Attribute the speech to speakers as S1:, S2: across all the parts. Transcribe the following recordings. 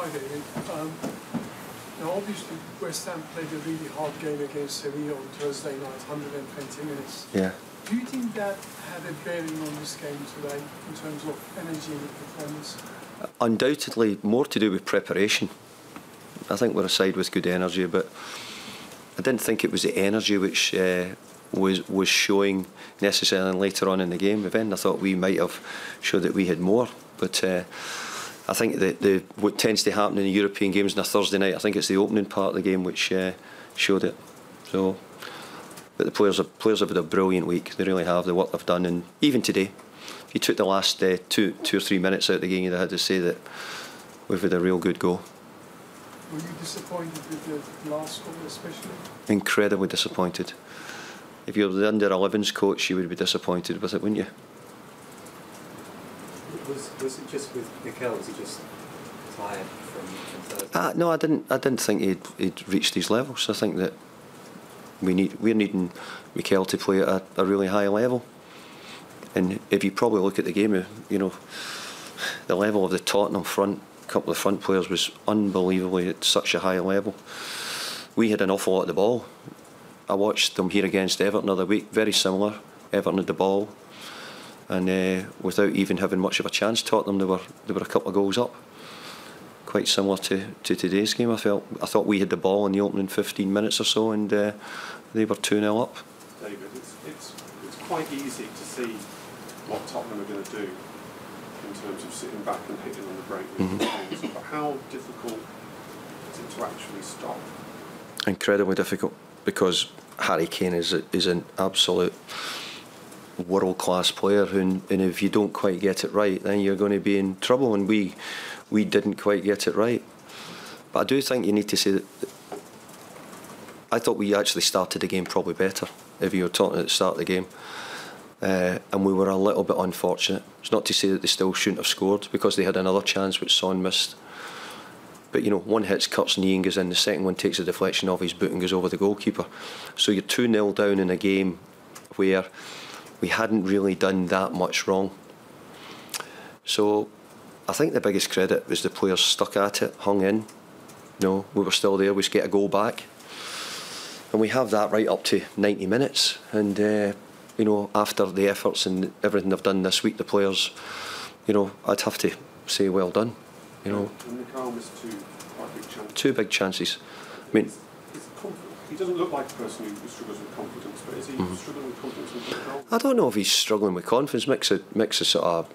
S1: Hi, David. Now, obviously, West Ham played a really hard game against Sevilla on Thursday night, 120 minutes.
S2: Yeah.
S1: Do you think that had a bearing on this game today in terms of energy and performance?
S2: Undoubtedly, more to do with preparation. I think we're a side with good energy, but I didn't think it was the energy which was showing necessarily later on in the game. Event, I thought we might have showed that we had more, but I think that what tends to happen in the European games on a Thursday night, I think it's the opening part of the game which showed it. So, but the players have had a brilliant week. They really have. The work they've done, and even today, if you took the last 2 or 3 minutes out of the game, you'd have had to say that we've had a real good goal.
S1: Were you disappointed with the last goal, especially?
S2: Incredibly disappointed. If you were the under-11s coach, you would be disappointed with it, wouldn't you?
S3: Was it just with Mikel? Was he just tired from Thursday?
S2: No, I didn't think he'd reached these levels. I think that we're needing Mikel to play at a really high level. And if you probably look at the game, you know, the level of the Tottenham front, a couple of front players was unbelievably at such a high level. We had an awful lot of the ball. I watched them here against Everton the other week, very similar. Everton had the ball, and without even having much of a chance, Tottenham, they were a couple of goals up. Quite similar to today's game, I thought we had the ball in the opening 15 minutes or so, and they were 2-0 up.
S4: David, it's quite easy to see what Tottenham are going to do in terms of sitting back and hitting on the break with things, but how difficult is it to actually stop?
S2: Incredibly difficult, because Harry Kane is an absolute world-class player, and if you don't quite get it right, then you're going to be in trouble, and we didn't quite get it right. But I do think you need to say that I thought we actually started the game probably better, if you were talking at the start of the game, and we were a little bit unfortunate. It's not to say that they still shouldn't have scored, because they had another chance which Son missed. But you know, one hits Kurt's knee and goes in, the second one takes a deflection off his boot and goes over the goalkeeper. So you're 2-0 down in a game where we hadn't really done that much wrong. So I think the biggest credit was the players stuck at it, hung in. You know, we were still there, we just get a goal back. And we have that right up to 90 minutes. And you know, after the efforts and everything they've done this week, the players, you know, I'd have to say well done. You know,
S4: and Mikel missed two quite big chances.
S2: 2 big chances. I mean,
S4: he doesn't look like a person who struggles with confidence, but is he struggling with confidence and control?
S2: I don't know if he's struggling with confidence. Mix is sort of,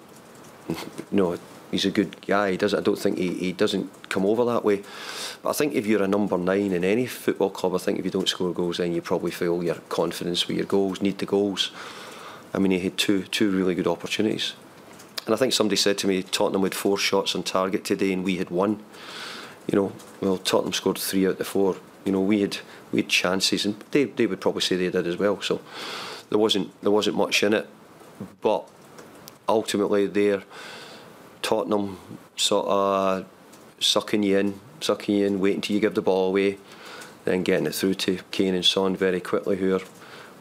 S2: you know, he's a good guy. I don't think he doesn't come over that way. But I think if you're a number 9 in any football club, I think if you don't score goals, then you probably feel your confidence with your goals, need the goals. I mean, he had two really good opportunities. And I think somebody said to me, Tottenham had 4 shots on target today and we had 1. You know, well, Tottenham scored 3 out of 4. You know, we had chances, and they would probably say they did as well. So there wasn't much in it. But ultimately, Tottenham sort of sucking you in, waiting till you give the ball away, then getting it through to Kane and Son very quickly, who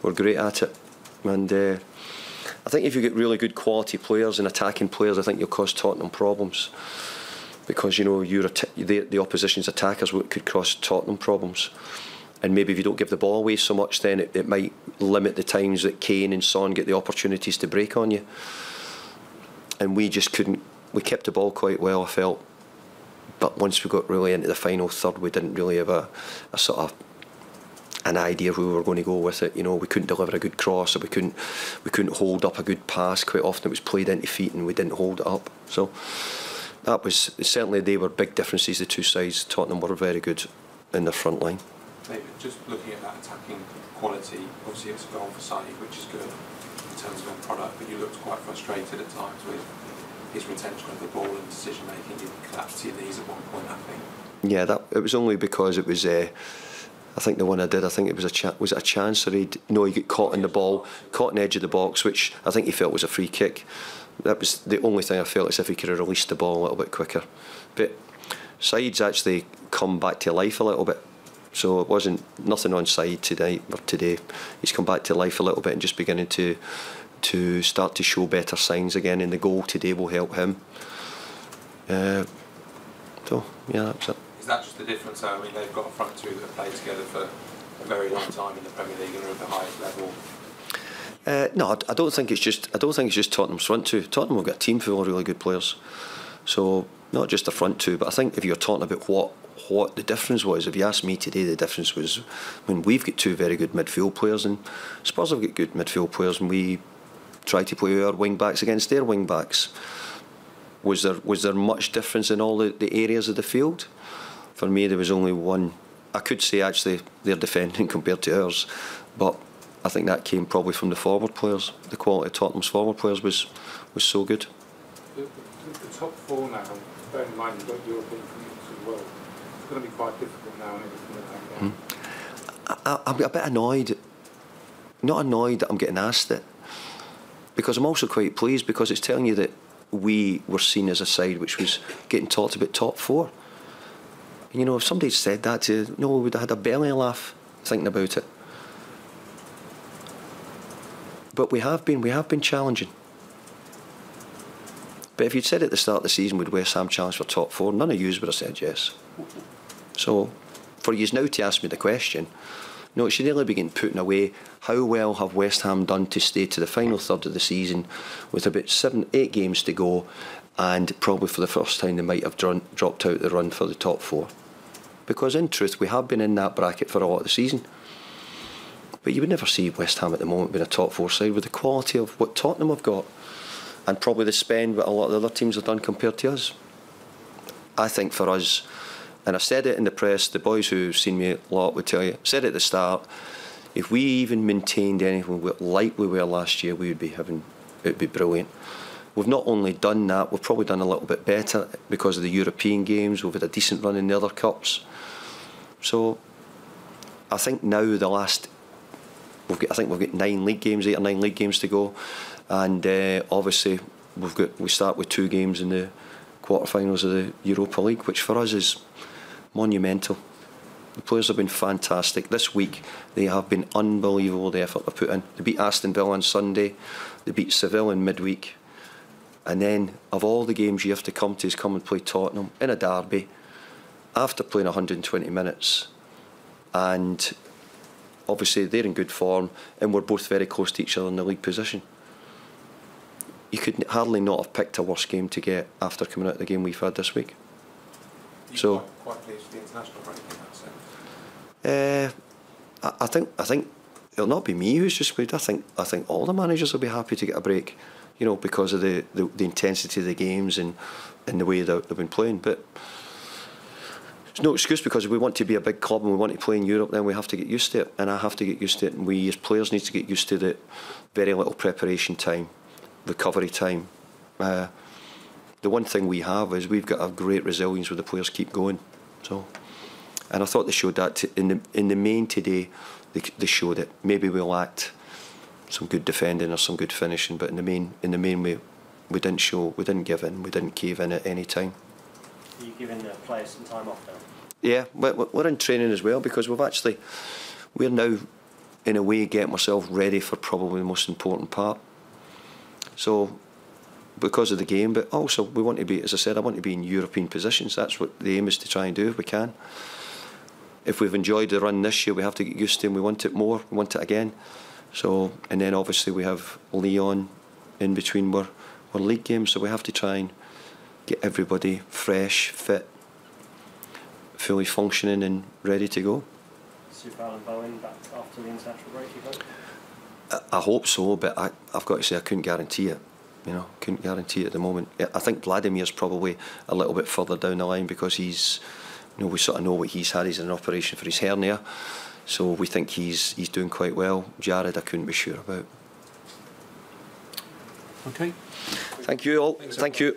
S2: were great at it. And I think if you get really good quality players and attacking players, I think you'll cause Tottenham problems, because you know the opposition's attackers could cause Tottenham problems. And maybe if you don't give the ball away so much, then it might limit the times that Kane and Son get the opportunities to break on you. And we just couldn't. We kept the ball quite well, I felt, but once we got really into the final third, we didn't really have a sort of an idea where we were going to go with it. You know, we couldn't deliver a good cross, or we couldn't hold up a good pass. Quite often it was played into feet and we didn't hold it up. So that was certainly, they were big differences, the two sides. Tottenham were very good in their front line.
S5: David, just looking at that attacking quality, obviously it's a goal for Saïd, which is good in terms of end product, but you looked quite frustrated at times with his retention of the ball and decision making. You collapsed to your knees at one point, I think. Yeah,
S2: it was only because it was. I think the one I did, I think it was was it a chance, or he got caught in the ball, caught in the edge of the box, which I think he felt was a free kick. That was the only thing I felt, as if he could have released the ball a little bit quicker. But Saïd's actually come back to life a little bit. So it wasn't nothing on Saïd today. He's come back to life a little bit and just beginning to start to show better signs again. And the goal today will help him. So yeah, that's it.
S5: Is that just the difference? I mean, they've got a front two that have played together for a very long time in the Premier League and are at the highest level.
S2: No, I don't think it's just. I don't think it's just Tottenham's front two. Tottenham have got a team full of really good players, so not just the front two. But I think if you're talking about what the difference was, if you asked me today, the difference was when we've got two very good midfield players and Spurs have got good midfield players, and we try to play our wing backs against their wing backs. Was there much difference in all the areas of the field? For me, there was only one. I could say actually their defending compared to ours, but I think that came probably from the forward players. The quality of Tottenham's forward players was so good.
S6: The top four now, bear in mind you've got European commitments as well. It's going to be quite difficult now and everything like that.
S2: I'm a bit annoyed. Not annoyed that I'm getting asked it, because I'm also quite pleased because it's telling you that we were seen as a side which was getting talked about top four. And, you know, if somebody said that to you, no, we would have had a belly laugh thinking about it. But we have been challenging. But if you'd said at the start of the season would West Ham challenge for top four, none of you would have said yes. So for you now to ask me the question, no, it should really begin putting away how well have West Ham done to stay to the final third of the season with about 7-8 games to go, and probably for the first time they might have dropped out the run for the top four. Because in truth we have been in that bracket for a lot of the season. But you would never see West Ham at the moment being a top four side with the quality of what Tottenham have got and probably the spend that a lot of the other teams have done compared to us. I think for us, and I said it in the press, the boys who've seen me a lot would tell you, said it at the start, if we even maintained anything like we were last year, it would be brilliant. We've not only done that, we've probably done a little bit better because of the European games. We've had a decent run in the other cups. So I think now I think we've got 9 league games, 8 or 9 league games to go, and obviously we start with 2 games in the quarterfinals of the Europa League, which for us is monumental. The players have been fantastic. This week they have been unbelievable, the effort they put in. They beat Aston Villa on Sunday, they beat Seville in midweek, and then of all the games you have to come to is come and play Tottenham in a derby after playing 120 minutes, and obviously they're in good form and we're both very close to each other in the league position. You could hardly not have picked a worse game to get after coming out of the game we've had this week.
S5: You're quite pleased with the international break in that sense?
S2: I think it'll not be me who's just played. I think all the managers will be happy to get a break, you know, because of the intensity of the games and the way that they've been playing. But there's no excuse, because if we want to be a big club and we want to play in Europe, then we have to get used to it, and I have to get used to it, and we as players need to get used to the very little preparation time, recovery time. The one thing we have is we've got a great resilience where the players keep going. So, and I thought they showed that in the main today. They showed it. Maybe we lacked some good defending or some good finishing, but in the main we didn't give in, we didn't cave in at any time.
S7: Are you giving the players some time off now?
S2: Yeah, we're in training as well, because we're now in a way getting ourselves ready for probably the most important part. So because of the game, but also we want to be, as I said, I want to be in European positions. That's what the aim is, to try and do if we can. If we've enjoyed the run this year, we have to get used to it, and we want it more, we want it again. So, and then obviously we have Lyon in between our league games, so we have to try and get everybody fresh, fit, fully functioning and ready to go.
S7: Super Alan Bowen back after the international break, you hope?
S2: I hope so, but I've got to say I couldn't guarantee it. You know, couldn't guarantee it at the moment. I think Vladimir's probably a little bit further down the line, because he's, you know, we sort of know what he's had. He's in an operation for his hernia, so we think he's doing quite well. Jared, I couldn't be sure about.
S4: Okay.
S2: Thank you all. Thank you.